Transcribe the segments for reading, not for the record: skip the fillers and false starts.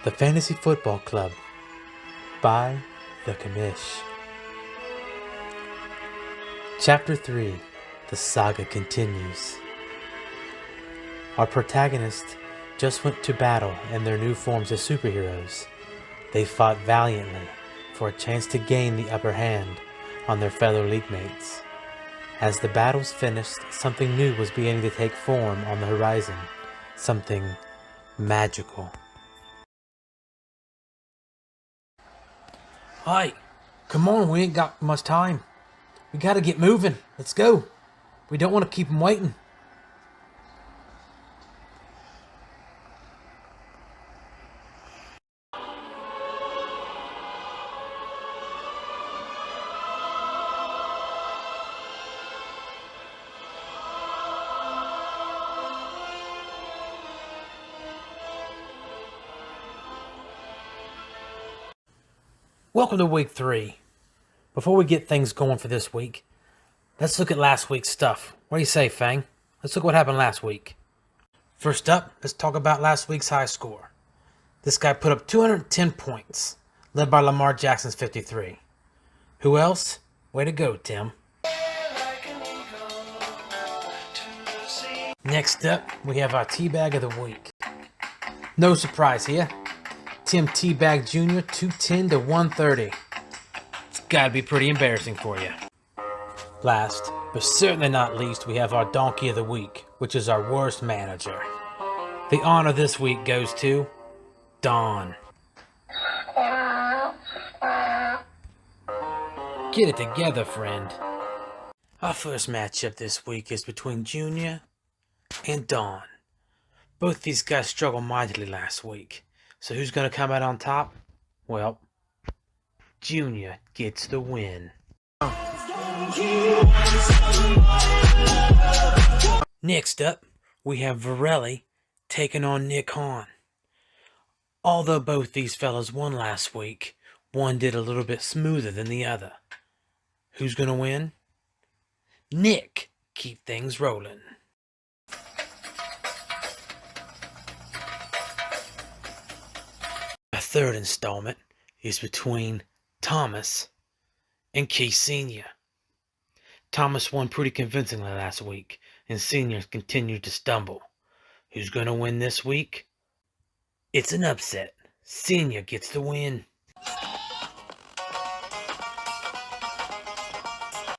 The Fantasy Football Club by The Commish. Chapter 3. The saga continues. Our protagonists just went to battle in their new forms as superheroes. They fought valiantly for a chance to gain the upper hand on their fellow league mates. As the battles finished, something new was beginning to take form on the horizon. Something magical. Hey, come on, we ain't got much time. We gotta get moving. Let's go. We don't want to keep them waiting. Welcome to week 3. Before we get things going for this week, let's look at last week's stuff. What do you say, Fang? Let's look what happened last week. First up, let's talk about last week's high score. This guy put up 210 points, led by Lamar Jackson's 53. Who else? Way to go, Tim. Next up, we have our Teabag of the Week. No surprise here. Tim Teabag Jr., 210 to 130. It's gotta be pretty embarrassing for you. Last, but certainly not least, we have our Donkey of the Week, which is our worst manager. The honor this week goes to Don. Get it together, friend. Our first matchup this week is between Junior and Don. Both these guys struggled mightily last week. So who's going to come out on top? Well, Junior gets the win. Next up, we have Varelli taking on Nick Hahn. Although both these fellas won last week, one did a little bit smoother than the other. Who's going to win? Nick. Keep things rolling. A third installment is between Thomas and Keith Sr. Thomas won pretty convincingly last week, and Sr. continued to stumble. Who's going to win this week? It's an upset. Sr. gets the win.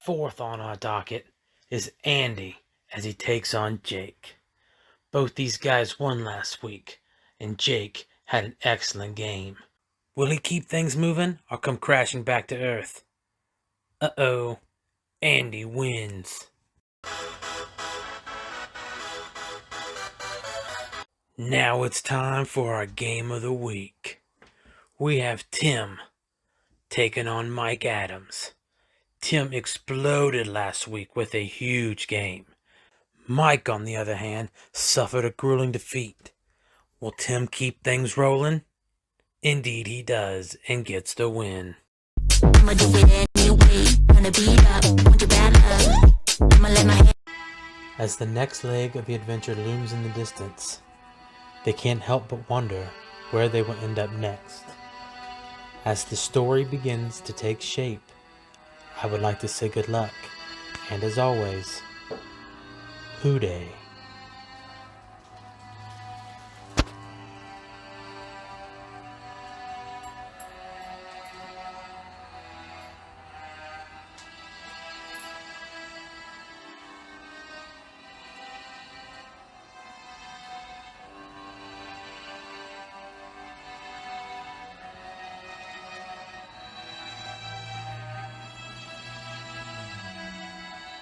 Fourth on our docket is Andy as he takes on Jake. Both these guys won last week, and Jake had an excellent game. Will he keep things moving or come crashing back to earth? Uh-oh, Andy wins. Now it's time for our game of the week. We have Tim taking on Mike Adams. Tim exploded last week with a huge game. Mike, on the other hand, suffered a grueling defeat. Will Tim keep things rolling? Indeed he does, and gets the win. As the next leg of the adventure looms in the distance, they can't help but wonder where they will end up next. As the story begins to take shape, I would like to say good luck, and as always, Hooday.